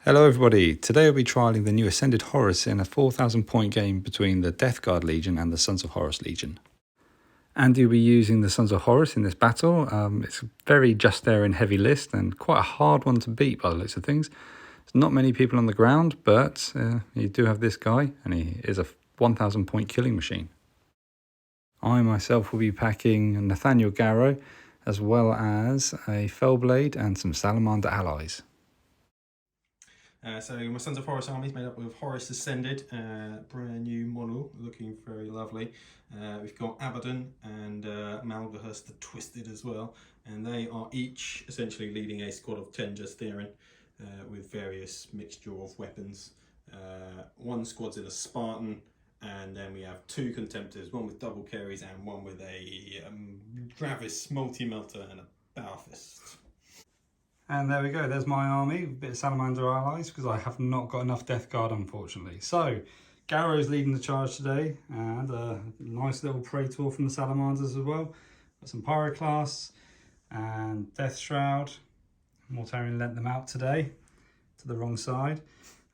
Hello everybody, today we'll be trialling the new Ascended Horus in a 4,000 point game between the Death Guard Legion and the Sons of Horus Legion. And you'll be using the Sons of Horus in this battle. It's a very Justaerin heavy list and quite a hard one to beat by the looks of things. There's not many people on the ground, but you do have this guy and he is a 1,000 point killing machine. I myself will be packing Nathaniel Garro as well as a Fellblade and some Salamander allies. So my Sons of Horus army is made up of Horus Ascended, brand new model, looking very lovely. We've got Abaddon and Maloghurst the Twisted as well, and they are each essentially leading a squad of 10 Justaerin with various mixture of weapons. One squad's in a Spartan, and then we have 2 Contemptors, one with double carries and one with a Gravis multi-melter and a Bow Fist. And there we go, there's my army, a bit of Salamander allies, because I have not got enough Death Guard, unfortunately. So, Garro's leading the charge today, and a nice little Praetor from the Salamanders as well. Got some Pyroclasts and Death Shroud. Mortarion lent them out today, to the wrong side.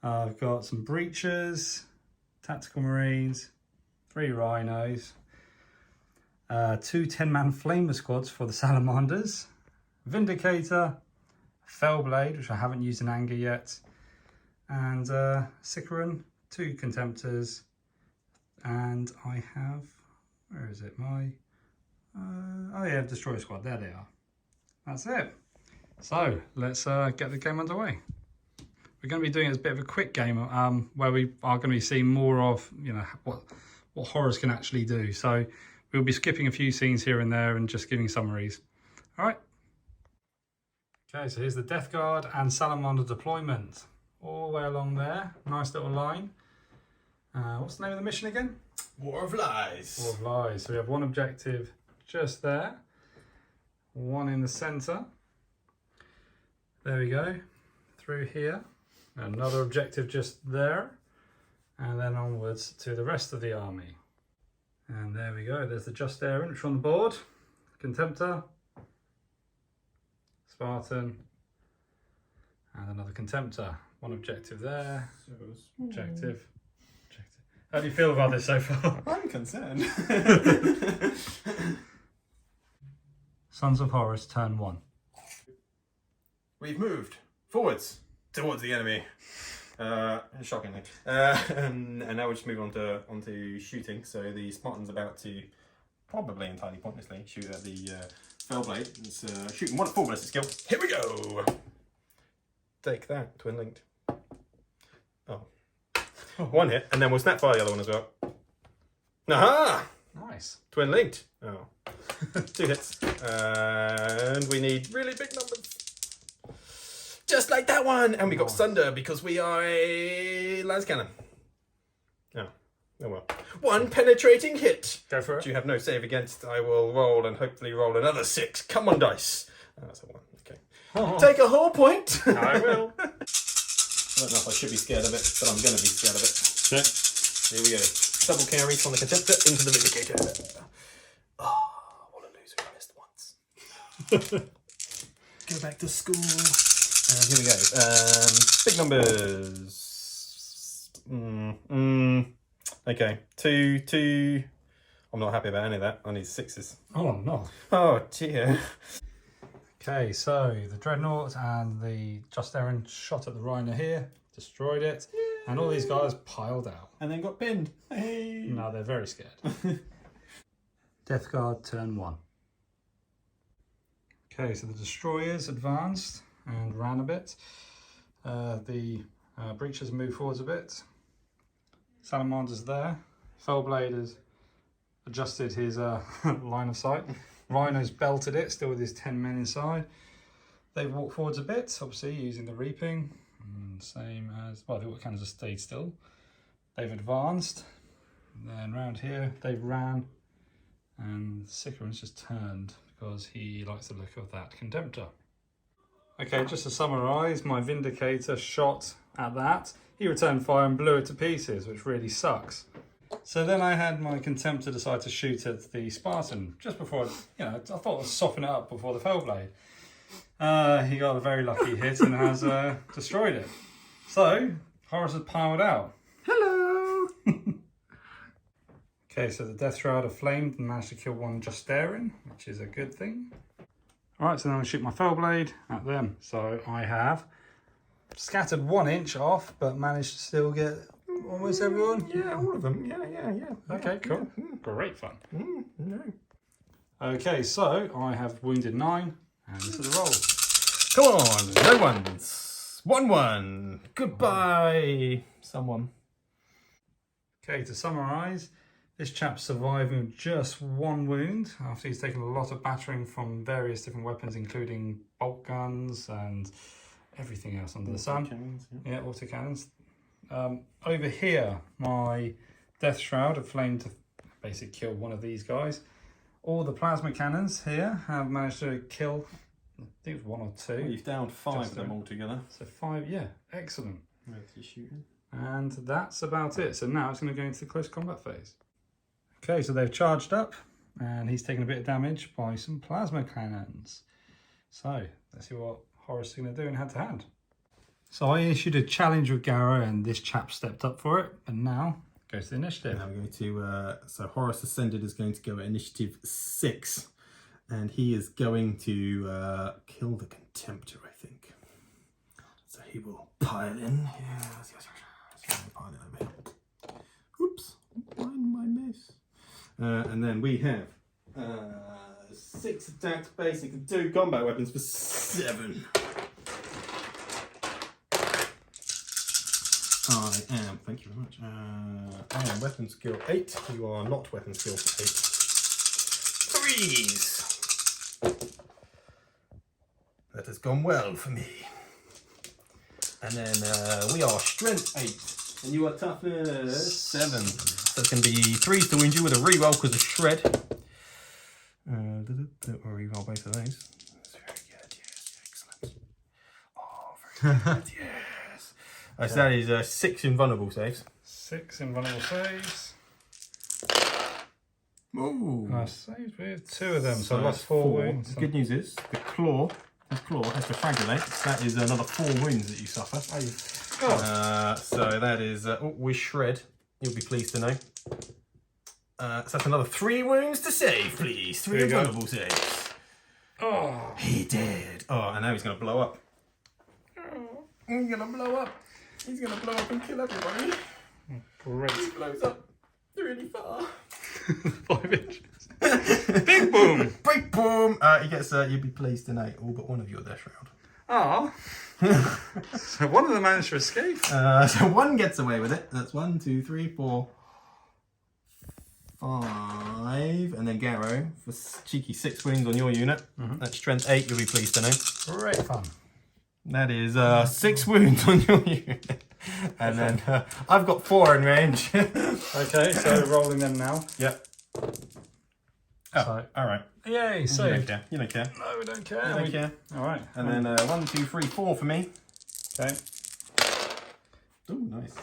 I've got some Breachers, Tactical Marines, 3 Rhinos, 2 10-man Flamer squads for the Salamanders, Vindicator, Fellblade, which I haven't used in anger yet, and Justaerin, 2 Contemptors, and I have, where is it, my, oh yeah, Destroyer Squad, there they are. That's it. So, let's get the game underway. We're going to be doing it as a bit of a quick game, where we are going to be seeing more of, you know, what horrors can actually do. So, we'll be skipping a few scenes here and there and just giving summaries. All right. Okay, so here's the Death Guard and Salamander deployment. All the way along there. Nice little line. What's the name of the mission again? War of Lies. War of Lies. So we have one objective just there. One in the centre. There we go. Through here. Another objective just there. And then onwards to the rest of the army. And there we go. There's the Justaerin, which are on the board. Contemptor. Spartan, and another Contemptor. One objective there. Objective. How do you feel about this so far? I'm concerned. Sons of Horus, turn 1. We've moved forwards towards the enemy. Shockingly. And now we'll just move on to shooting. So the Spartan's about to, probably entirely pointlessly, shoot at the Fellblade. It's shooting 1 at 4 ballistic skill. Here we go! Take that, twin linked. Oh. 1 hit, and then we'll snap fire the other one as well. Aha! Nice. Twin linked. Oh. 2 hits. And we need really big numbers. Just like that one! And we got Sunder because we are a lance cannon. Oh. Oh well. 1 penetrating hit. Go for it. Which you have no save against. I will roll and hopefully roll another 6. Come on, dice. Oh, that's a 1. Okay. Oh. Take a whole point. I will. I don't know if I should be scared of it, but I'm going to be scared of it. Okay. Here we go. Double carry from the Contemptor into the Vindicator. Oh, what a loser. I missed once. Go back to school. And here we go. Big numbers. Okay, 2. I'm not happy about any of that. I need 6s. Oh no. Oh dear. Okay, so the Dreadnought and the Justaerin shot at the Rhino here, destroyed it, and all these guys piled out. And then got pinned. Hey. No, they're very scared. Death Guard, turn 1. Okay, so the Destroyers advanced and ran a bit. The Breachers moved forwards a bit. Salamander's there. Fellblade has adjusted his line of sight. Rhino's belted it, still with his 10 men inside. They've walked forwards a bit, obviously using the reaping. Same as, well, the water cannons have stayed still. They've advanced. And then round here, they've ran. And Justaerin's just turned because he likes the look of that Contemptor. Okay, just to summarise, my Vindicator shot at that. He returned fire and blew it to pieces, which really sucks. So then I had my Contemptor decide to shoot at the Spartan, just before, you know, I thought I'd soften it up before the Fellblade. He got a very lucky hit and has destroyed it. So, Horus has piled out. Hello! Okay, so the Death Shroud have flamed and managed to kill one Justaerin, which is a good thing. Alright, so then I'm going to shoot my Fellblade at them. So I have scattered 1 inch off, but managed to still get almost everyone. Yeah, all of them. Yeah. Okay, cool. Great fun. No. Okay, so I have wounded 9, and this is the roll. Come on, no ones. 1-1. Goodbye, someone. Okay, to summarise, this chap's surviving just 1 wound after he's taken a lot of battering from various different weapons, including bolt guns and everything else under the sun. Cannons, yeah, autocannons. Over here, my Death Shroud have flamed to basically kill one of these guys. All the plasma cannons here have managed to kill, I think it was 1 or 2. Well, you've downed 5 of them altogether. So 5, yeah, excellent. Where's he shooting? And that's about it. So now it's going to go into the close combat phase. Okay, so they've charged up and he's taken a bit of damage by some plasma cannons. So let's see what Horus is going to do in hand to hand. So I issued a challenge with Garro and this chap stepped up for it, but now goes to the initiative. Now we're going to, so Horus Ascended is going to go at initiative 6 and he is going to kill the Contemptor, I think. So he will pile in. Yes. Pile in over here. Oops, behind my miss. And then we have 6 attacks, basically 2 combat weapons for 7. I am, thank you very much. I am weapon skill 8. You are not weapon skill 8. 3s. That has gone well for me. And then we are strength 8. And you are toughness 7. So it's going to be 3s to wound you with a reroll because of shred. Or reroll both of those. That's very good, yes, excellent. Oh, very good, yes. So that is 6 invulnerable saves. 6 invulnerable saves. Ooh. I saved with 2 of them, so I lost 4 wounds. The good news is the claw, his claw has to fragulate. That is another 4 wounds that you suffer. So that is with shred. You'll be pleased to know. So that's another 3 wounds to save, please. 3 invulnerable saves. Oh, He did. Oh, and now he's going to blow up. He's going to blow up. He's going to blow up and kill everybody. great. He blows up really far. 5 inches. Big boom. Big boom. He gets, you'll be pleased to know, all but one of you are Death Shroud. Ah. So one of them managed to escape. So 1 gets away with it. That's 1, 2, 3, 4, 5. And then Garro for cheeky 6 wounds on your unit. That's strength 8, you'll be pleased to know. Great fun. That is 6 wounds on your unit. And then I've got 4 in range. Okay, so rolling them now. Yep. Oh, So, alright. yay, You so. don't care. You don't care. No, we don't care. You don't care. All right. And then 1, 2, 3, 4 for me. Okay. Oh, nice.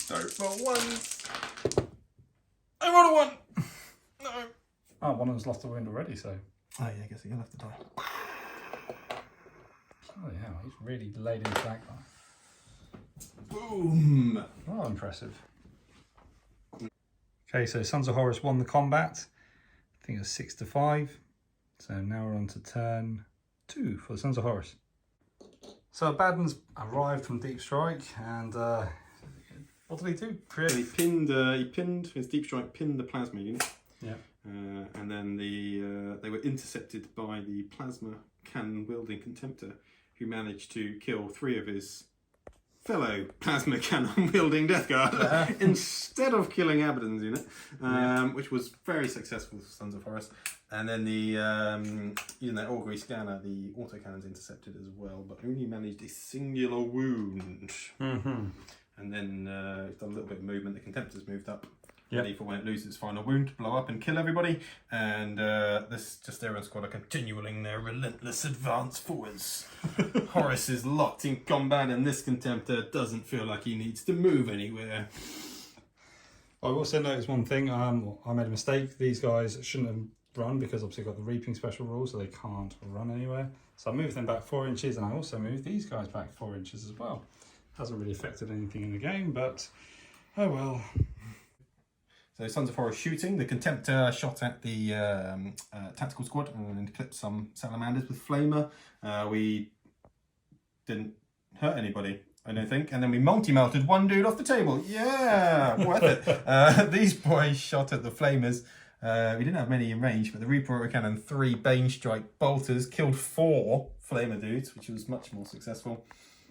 Don't roll 1s. I rolled a 1. No. Oh, one of them's lost a wound already, so. Oh, yeah, I guess he'll have to die. Oh, yeah, he's really laid into that guy. Boom. Oh, impressive. Okay, so Sons of Horus won the combat. I think it was 6-5. So now we're on to turn 2 for the Sons of Horus. So Abaddon's arrived from Deep Strike, and what did he do? He pinned his Deep Strike pinned the plasma unit. Yeah. And then they were intercepted by the plasma cannon wielding Contemptor, who managed to kill 3 of his fellow plasma cannon wielding Death Guard instead of killing Abaddon's unit, which was very successful for Sons of Horus. And then the using that augury scanner, the autocannons intercepted as well, but only managed a singular wound. And then it's done a little bit of movement. The Contemptor's moved up, ready for when it loses its final wound to blow up and kill everybody. And this Justaerin squad are continuing their relentless advance forwards. Horus is locked in combat, and this Contemptor doesn't feel like he needs to move anywhere. I also noticed one thing. I made a mistake. These guys shouldn't have run because obviously I've got the reaping special rule, so they can't run anywhere. So I moved them back 4 inches, and I also moved these guys back 4 inches as well. Hasn't really affected anything in the game, but oh well. So Sons of Horus shooting. The Contemptor shot at the tactical squad and clipped some salamanders with Flamer. We didn't hurt anybody, I don't think. And then we multi-melted one dude off the table. Yeah, worth it. These boys shot at the Flamers. We didn't have many in range, but the Reaper Cannon, 3 Bane Strike bolters, killed 4 Flamer dudes, which was much more successful.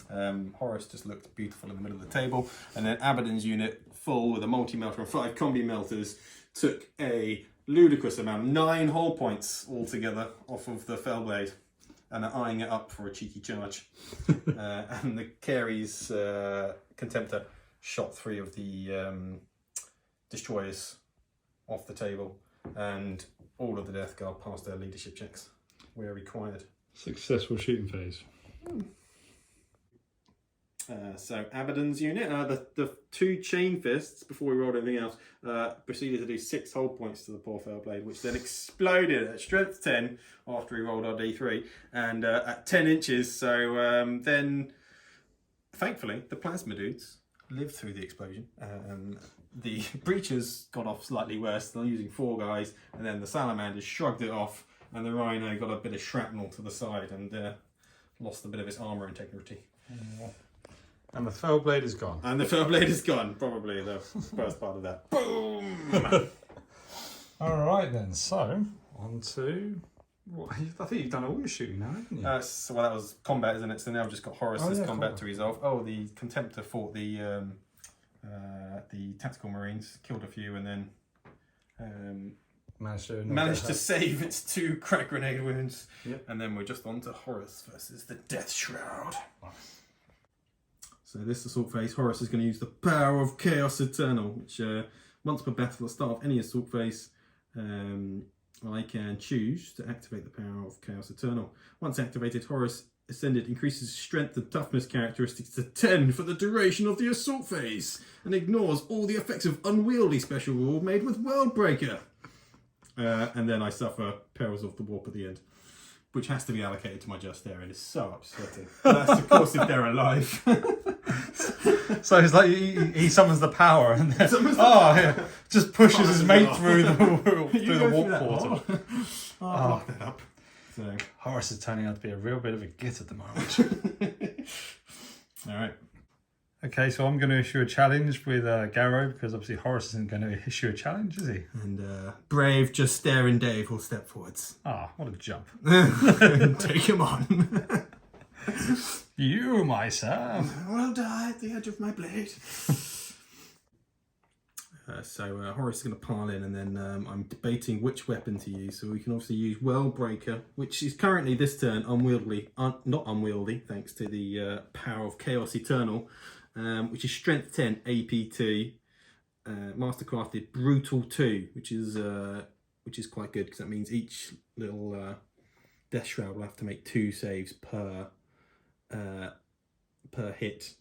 Horus just looked beautiful in the middle of the table. And then Abaddon's unit, full with a multi-melter and 5 combi melters, took a ludicrous amount, 9 hull points altogether off of the Fellblade, and are eyeing it up for a cheeky charge. And the Carey's Contemptor shot 3 of the destroyers off the table, and all of the Death Guard passed their leadership checks where required. Successful shooting phase. So Abaddon's unit, the 2 Chain Fists, before we rolled anything else, proceeded to do 6 hull points to the poor Fellblade, which then exploded at strength 10 after he rolled our D3, and at 10 inches. So then, thankfully, the Plasma dudes lived through the explosion. The Breachers got off slightly worse, they're using 4 guys, and then the Salamanders shrugged it off, and the Rhino got a bit of shrapnel to the side and lost a bit of its armour integrity. And the Fellblade is gone. And the Fellblade is gone, probably the first part of that. Boom! Alright then, so on to... What, I think you've done all your shooting now, haven't you? So, well, that was combat, isn't it? So now I've just got Horus's combat to resolve. Oh, the Contemptor fought the Tactical Marines, killed a few, and then managed to save its 2 crack grenade wounds. Yep. And then we're just on to Horus versus the Death Shroud. Nice. So this assault phase, Horus is going to use the power of Chaos Eternal, which once per battle at the start of any assault phase, I can choose to activate the power of Chaos Eternal. Once activated, Horus Ascended increases strength and toughness characteristics to 10 for the duration of the assault phase, and ignores all the effects of Unwieldy special rule made with Worldbreaker. And then I suffer Perils of the Warp at the end, which has to be allocated to my Justaerin. It's so upsetting. That's of course if they're alive. So it's like he summons the power and then just pushes his mate through the warp portal. Block that up. So Horus is turning out to be a real bit of a git at the moment. Alright. Okay, so I'm going to issue a challenge with Garro, because obviously Horus isn't going to issue a challenge, is he? And brave Justaerin Dave will step forwards. Ah, what a jump. Take him on. You, my son. Will die at the edge of my blade. So Horus is going to pile in, and then I'm debating which weapon to use. So we can obviously use Worldbreaker, which is currently this turn not unwieldy, thanks to the power of Chaos Eternal, which is Strength 10, AP2, Mastercrafted Brutal 2, which is quite good, because that means each little Death Shroud will have to make 2 saves per hit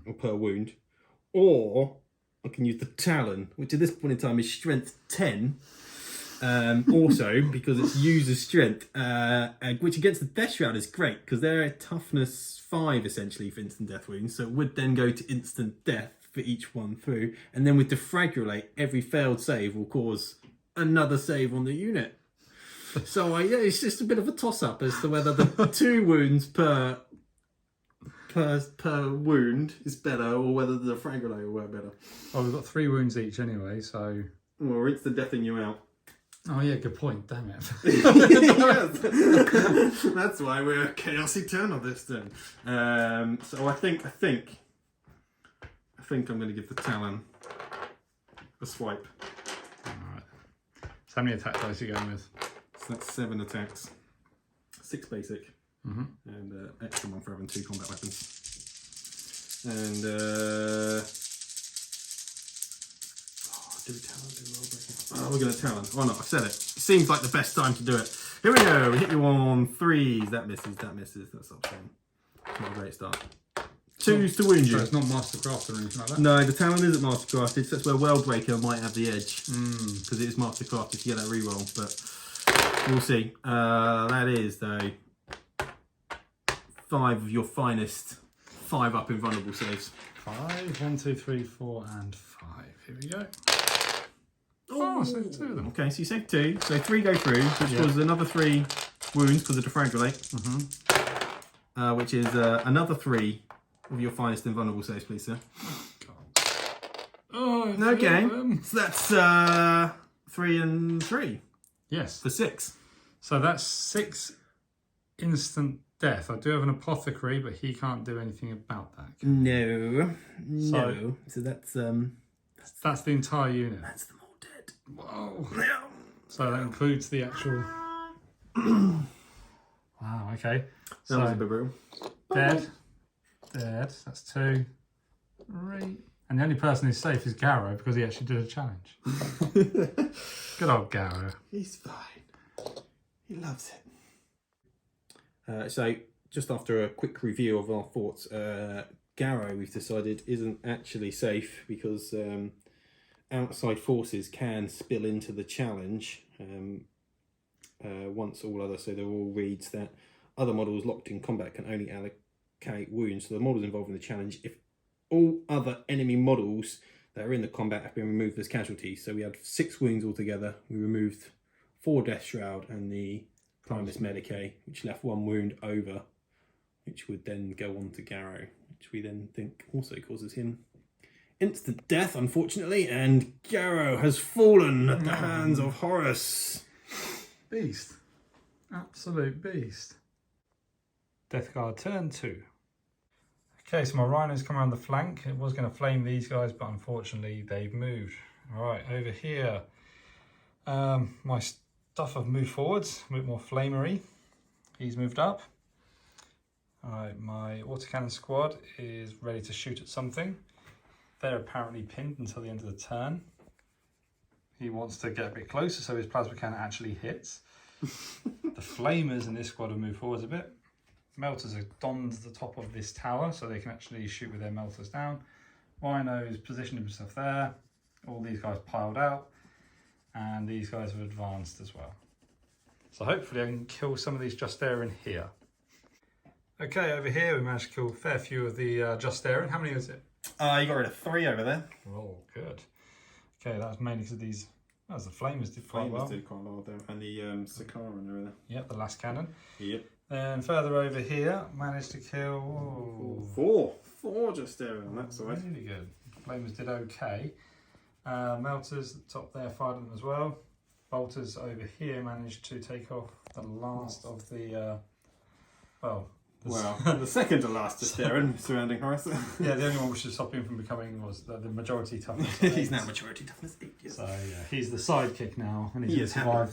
or per wound, or I can use the Talon, which at this point in time is Strength 10, also because it's user strength, which against the Death Shroud is great because they're at toughness 5 essentially for instant death wounds, so it would then go to instant death for each one through, and then with Defragulate, every failed save will cause another save on the unit. So yeah, it's just a bit of a toss-up as to whether the 2 wounds per wound is better, or whether the Defragulate will work better. Well, we've got 3 wounds each anyway, so... Well, we're instant deathing you out. Oh yeah, good point, damn it. That's why we're Chaos Eternal this turn. So I think I'm going to give the Talon a swipe. Alright. So how many attack dice are you going with? So that's 7 attacks. 6 basic. And extra one for having 2 combat weapons. And do we Talon? Do Worldbreaker? Oh, we're going to Talon. Oh no, I've said it. Seems like the best time to do it. Here we go. We hit you on 3s. That misses. That misses. That's upsetting. Not a great start. 2s to wound you. So it's not Mastercrafted or anything like that? No, the Talon isn't Mastercrafted, so that's where Worldbreaker might have the edge. Because it is Mastercrafted to get that reroll, but We'll see. That is, though, 5 of your finest 5-up invulnerable saves. 5, 1, 2, 3, 4, and 5. Here we go. Oh, so 2 of them. Okay, so you saved 2. So 3 go through, which causes another 3 wounds because of defragulate. Which is another 3 of your finest invulnerable saves, please, sir. Oh, okay. So that's 3 and 3. Yes. For 6. So that's 6 instant death. I do have an apothecary, but he can't do anything about that. No. So that's the entire unit. That's them all dead. Whoa. So that includes the actual. Wow. Okay. That was a bit brutal. Dead. That's 2, 3. And the only person who's safe is Garro because he actually did a challenge. Good old Garro. He's fine. He loves it. So, just after a quick review of our thoughts, Garro, we've decided, isn't actually safe because outside forces can spill into the challenge once all other. So the rule reads that other models locked in combat can only allocate wounds. So the models involved in the challenge, if all other enemy models that are in the combat have been removed as casualties. So we had 6 wounds altogether. We removed 4 Death Shroud and the Primus Medicae, which left 1 wound over, which would then go on to Garro, which we then think also causes him instant death, unfortunately, and Garro has fallen at the hands of Horus. Beast. Absolute beast. Death Guard turn 2. Okay, so my rhinos come around the flank. It was going to flame these guys, but unfortunately they've moved. All right, over here, my stuff have moved forwards, a bit more flamery. He's moved up. All right, my autocannon squad is ready to shoot at something. They're apparently pinned until the end of the turn. He wants to get a bit closer so his plasma cannon actually hits. The flamers in this squad have moved forwards a bit. Melters have donned the top of this tower so they can actually shoot with their melters down. Rhino's positioned himself there. All these guys piled out. And these guys have advanced as well. So hopefully I can kill some of these Justaerin here. Okay, over here we managed to kill a fair few of the Justaerin. How many is it? You got rid of 3 over there. Oh, good. Okay, that was mainly because of these. That was the flamers did quite well. Did quite well there. And the Sakaran over there. Yep, the last cannon. Yep. Then further over here, managed to kill... 4 just there on that side. Really good. Flamers did okay. Melters at the top there fired them as well. Bolters over here managed to take off the last of the... the second to last Justaerin surrounding Horus. Yeah, the only one which should stop him from becoming was the majority toughness. He's now majority toughness 8. Yes. So yeah, he's the sidekick now, and he's going to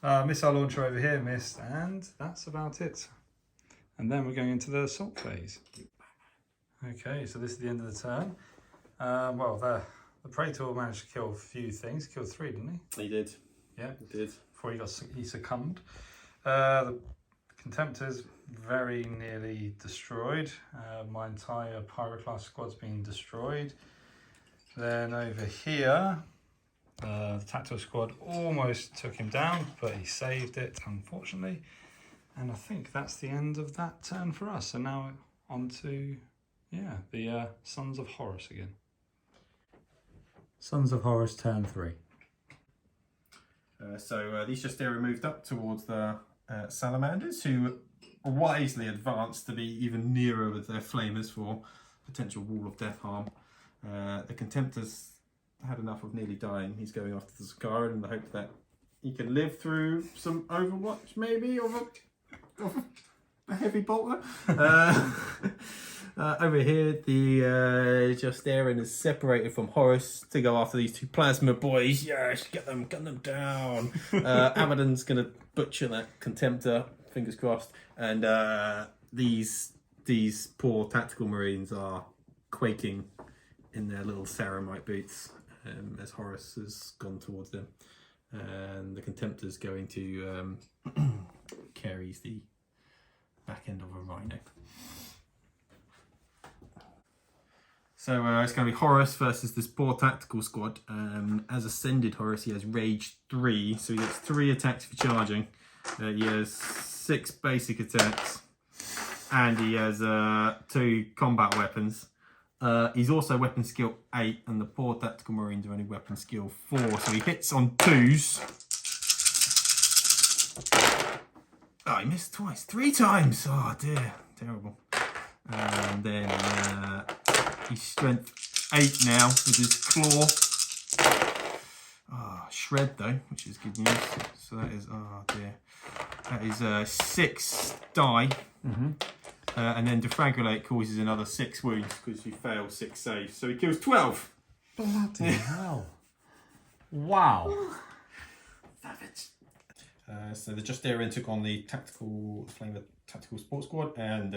survive. Missile launcher over here missed, and that's about it. And then we're going into the assault phase. Okay, so this is the end of the turn. The Praetor managed to kill a few things. Killed 3, didn't he? He did. Yeah, he did. Before he succumbed. The Contemptors very nearly destroyed. My entire Pyroclast squad's been destroyed. Then over here, the Tactile squad almost took him down, but he saved it, unfortunately. And I think that's the end of that turn for us. So now on to, the Sons of Horus again. Sons of Horus turn 3. So these Justaerin moved up towards the Salamanders, who wisely advanced to be even nearer with their flamers for potential wall of death harm. The Contemptors had enough of nearly dying. He's going after the Sakaran in the hope that he can live through some Overwatch, maybe, of a heavy bolter. Over here, the Justaerin is separated from Horus to go after these 2 plasma boys. Yes, get them down. Abaddon's going to butcher that Contemptor, fingers crossed. And these poor tactical marines are quaking in their little ceramite boots as Horus has gone towards them. And the Contemptor's going to carries the back end of a rhino. So it's going to be Horus versus this poor tactical squad. As Ascended Horus, he has Rage 3, so he gets 3 attacks for charging. He has 6 basic attacks, and he has 2 combat weapons. He's also weapon skill 8, and the poor tactical marines are only weapon skill 4, so he hits on 2s. Oh, he missed twice, 3 times. Oh dear, terrible. And then he's strength 8 now with his claw. Oh, shred though, which is good news. So that is, oh dear, that is 6 die. And then defragulate causes another 6 wounds because you fail 6 saves. So he kills 12. Bloody hell. Wow. Savage. So the Justaerin took on the tactical Flamer tactical sports squad and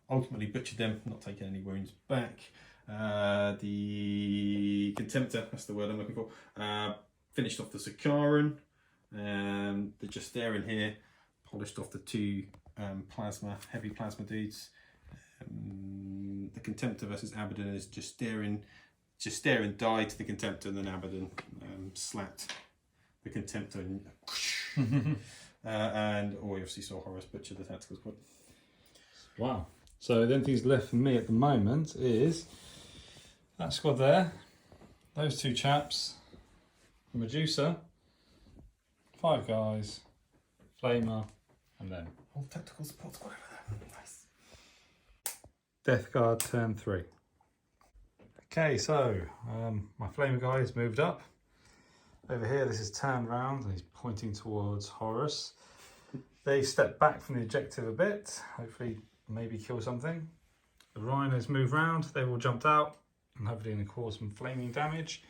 ultimately butchered them, not taking any wounds back. The Contemptor, that's the word I'm looking for, finished off the Sakaran. The Justaerin here polished off the 2 heavy plasma dudes. The Contemptor versus Abaddon is Justaerin. Justaerin died to the Contemptor, and then Abaddon slapped the Contemptor. And we obviously saw Horus butcher the tactical squad. Wow. So the only things left for me at the moment is that squad there, those 2 chaps, Medusa, 5 guys, Flamer, and then whole tactical support squad over there. Nice. Death Guard turn 3. Okay, so my Flamer guy has moved up. Over here, this is turned round and he's pointing towards Horus. They stepped back from the objective a bit, hopefully maybe kill something. The rhinos move round, they've all jumped out and hopefully going to cause some flaming damage.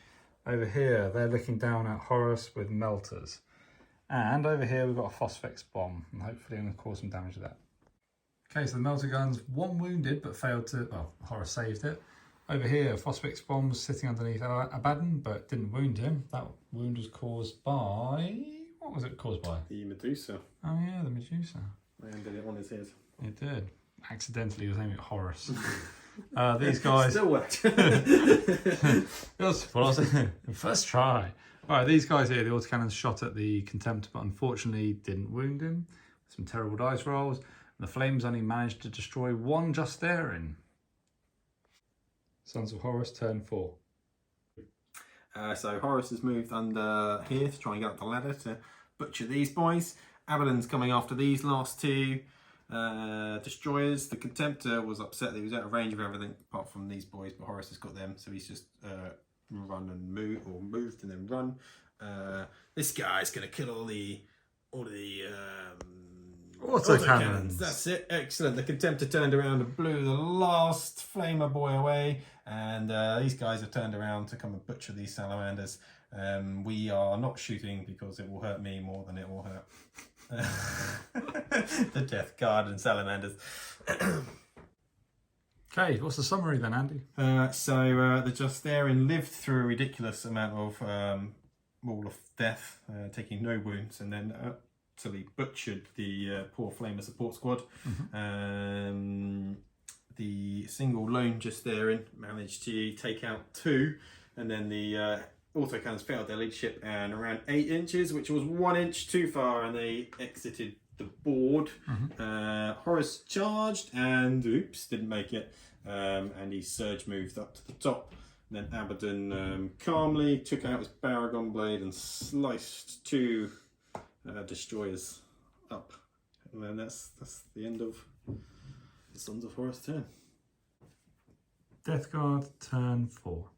Over here, they're looking down at Horus with melters. And over here, we've got a Phosphex bomb and hopefully going to cause some damage with that. Okay, so the melter gun's 1 wounded but failed to, well, Horus saved it. Over here, Phosphex bomb was sitting underneath Abaddon, but didn't wound him. That wound was caused by... what was it caused by? The Medusa. Oh yeah, the Medusa. Landed it on his head. It did. Accidentally, he was aiming at Horus. These guys... Still worked. That's what I was saying. First try. Alright, these guys here, the autocannon shot at the Contemptor, but unfortunately didn't wound him. Some terrible dice rolls. And the flames only managed to destroy 1 Justaerin. Sons of Horus turn 4. So Horus has moved under here to try and get up the ladder to butcher these boys. Abaddon's coming after these last 2 destroyers. The Contemptor was upset that he was out of range of everything apart from these boys, but Horus has got them, so he's just run and move, or moved and then run. This guy's gonna kill all the autocannons. That's it. Excellent. The Contemptor turned around and blew the last Flamer boy away, and these guys have turned around to come and butcher these Salamanders. We are not shooting because it will hurt me more than it will hurt the Death Guard and Salamanders. Okay, what's the summary then, Andy? So the Justaerin lived through a ridiculous amount of Wall of Death, taking no wounds, and then utterly butchered the poor Flamer support squad. The single lone Justaerin managed to take out 2, and then the autocannons failed their leadership and around 8 inches, which was 1 inch too far, and they exited the board. Horus charged and oops, didn't make it, and he surge moved up to the top. And then Abaddon calmly took out his Baragon blade and sliced 2 destroyers up, and then that's the end of the Sons of Horus turn. Death Guard turn 4.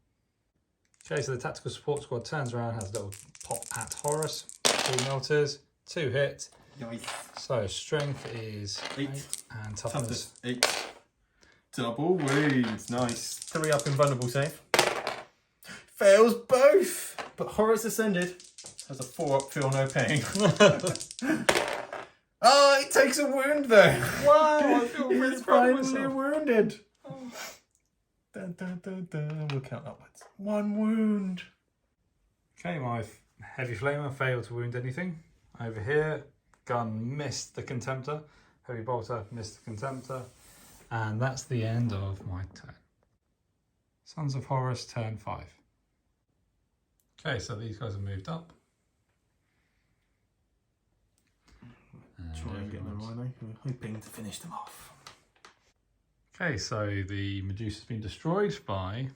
Okay, so the tactical support squad turns around, has a little pop at Horus. 2 melters, 2 hit. Nice. So strength is 8 and toughness 8. Double wounds, nice. 3 up in vulnerable save. Fails both, but Horus Ascended has a 4 up, feel no pain. Oh, it takes a wound though. Wow, I feel really proud of myself. Wounded. Oh. Dun, dun, dun, dun. We'll count upwards. 1 wound. Okay, my heavy flamer failed to wound anything. Over here, gun missed the Contemptor. Heavy bolter missed the Contemptor. And that's the end of my turn. Sons of Horus, turn 5. Okay, so these guys have moved up. Try and get them rhino. We're hoping to finish them off. Okay, so the Medusa's been destroyed by...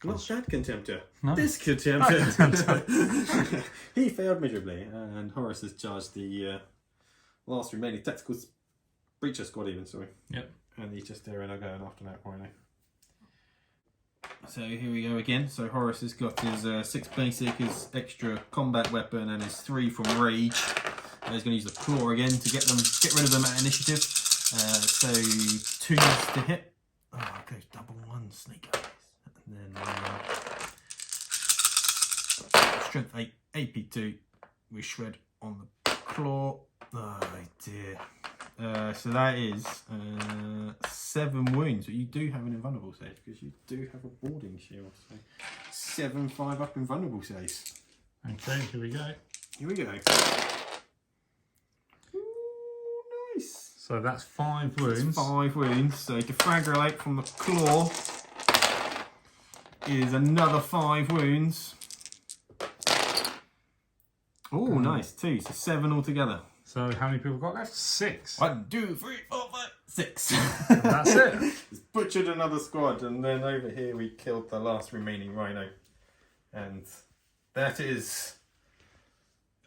Not that Contemptor. No. This Contemptor. He failed miserably, and Horus has charged the last remaining tactical breacher squad even, sorry. Yep. And he's just there and are going after that rhino. So here we go again. So Horus has got his 6 basic, his extra combat weapon, and his 3 from rage. And he's going to use the claw again to get rid of them at initiative. So 2 to hit. Oh, it goes double 1, snake eyes. And then strength 8, AP2 with shred on the claw. Oh dear. So that is 7 wounds, but you do have an invulnerable save because you do have a warding shield. So 7 5 up invulnerable saves. Okay, here we go. Here we go. Ooh, nice. So that's 5 wounds. That's 5 wounds. So defragulate from the claw is another 5 wounds. Oh, nice. 2. So 7 altogether. So how many people got left? 6. 1, 2, 3, 4, 5, 6. That's it. Just butchered another squad, and then over here we killed the last remaining rhino. And that is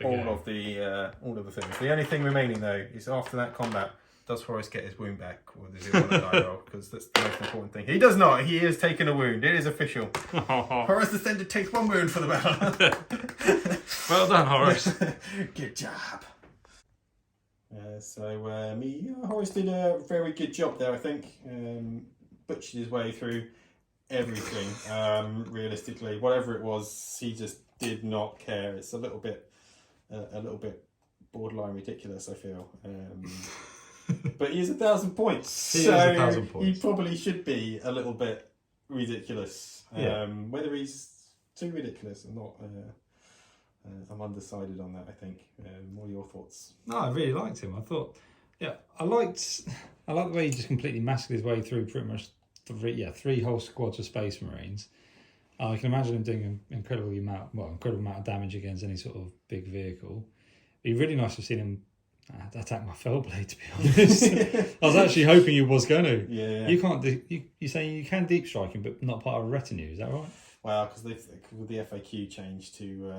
all of the things. The only thing remaining though is after that combat, does Horus get his wound back, or does he want to die roll? Because that's the most important thing. He does not. He is taking a wound. It is official. Horus Ascended takes 1 wound for the battle. Well done, Horus. Good job. Horus did a very good job there, I think. Butchered his way through everything. Realistically, whatever it was, he just did not care. It's a little bit borderline ridiculous, I feel. But he's 1,000 points. He is 1,000 points. He probably should be a little bit ridiculous. Yeah. Whether he's too ridiculous or not, I'm undecided on that, I think. What are your thoughts? No, I really liked him. I thought, I like the way he just completely massacred his way through pretty much 3 whole squads of Space Marines. I can imagine him doing an incredible amount of damage against any sort of big vehicle. It'd be really nice to see him attack my Fellblade, to be honest. I was actually hoping he was going to. Yeah. You can't. You're saying you can deep strike him, but not part of a retinue. Is that right? Well, because with the FAQ changed to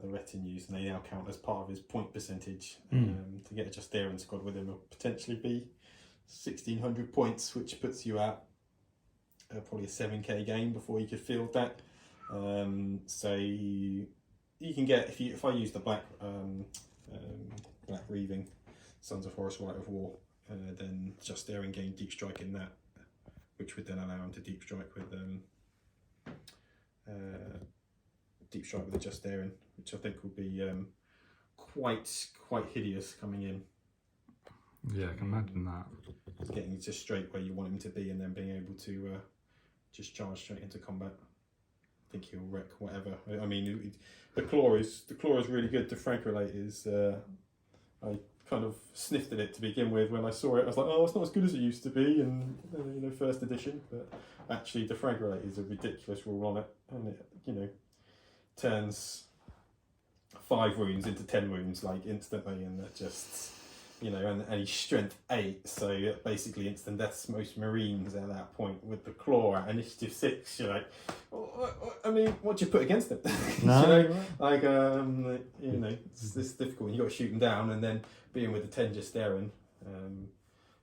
the retinues, and they now count as part of his point percentage. To get a Justaerin squad with him will potentially be 1,600 points, which puts you at probably a 7k game before you could field that. So you can get if I use the black Reaving Sons of Horus Rite of War, then Justaerin gain deep strike in that, which would then allow him to deep strike with the Justaerin, which I think will be quite hideous coming in. Yeah, I can imagine that. Getting just straight where you want him to be, and then being able to just charge straight into combat. I think he'll wreck whatever. I mean, the claw is really good. The Fragulate is. I kind of sniffed at it to begin with when I saw it. I was like, oh, it's not as good as it used to be in first edition. But actually, the Fragulate is a ridiculous rule on it, and it turns 5 wounds into 10 wounds like instantly, and that just. And he's strength 8, so basically instant deaths most Marines at that point with the claw at initiative 6. You're like, what do you put against him? No, it's difficult. You got to shoot them down, and then being with the 10 Justaerin,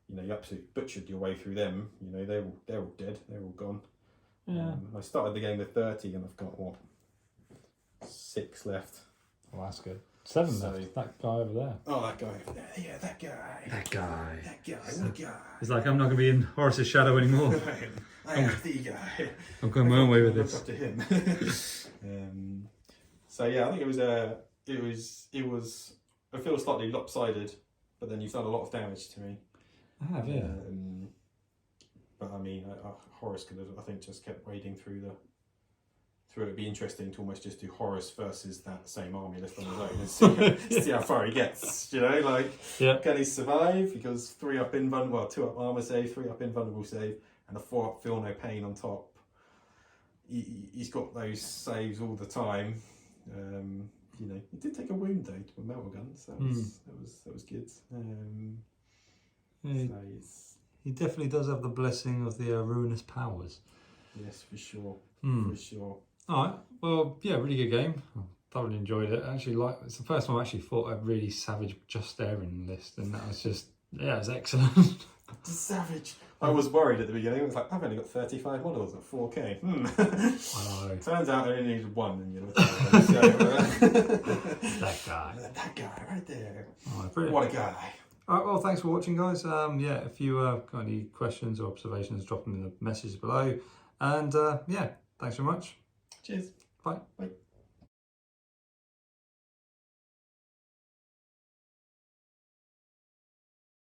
you absolutely butchered your way through them. They're all dead. They're all gone. Yeah. I started the game with 30, and I've got 6 left. Well, that's good. 7 left. That guy over there. Oh, that guy over there. Yeah, that guy. That guy. What guy? It's like, I'm not going to be in Horus's shadow anymore. I am the guy. I'm going my own way with this. Up to him. I think it was. I feel slightly lopsided, but then you've done a lot of damage to me. I have, yeah. But I mean, Horus could have, I think, just kept wading through it'd be interesting to almost just do Horus versus that same army list on his own and see how far he gets. Can he survive? He goes 3 up invulnerable, 2 up armor save, 3 up invulnerable save, and a 4 up feel no pain on top. he's got those saves all the time. You know, he did take a wound though to a metal gun, so that was good. Yeah, So he definitely does have the blessing of the ruinous powers. yes, for sure, for sure. All right, well, yeah, really good game. I thoroughly enjoyed it. Actually, it's the first time I actually fought a really savage Justaerin list, and that was just, yeah, it was excellent. Savage. I was worried at the beginning. I was like, I've only got 35 models at 4K. I know. Turns out I only needed one, and you know. That guy. That guy right there. All right, brilliant. What a guy. All right, well, thanks for watching, guys. Yeah, if you got any questions or observations, drop them in the messages below. And yeah, thanks very much. Cheers. Bye. Bye.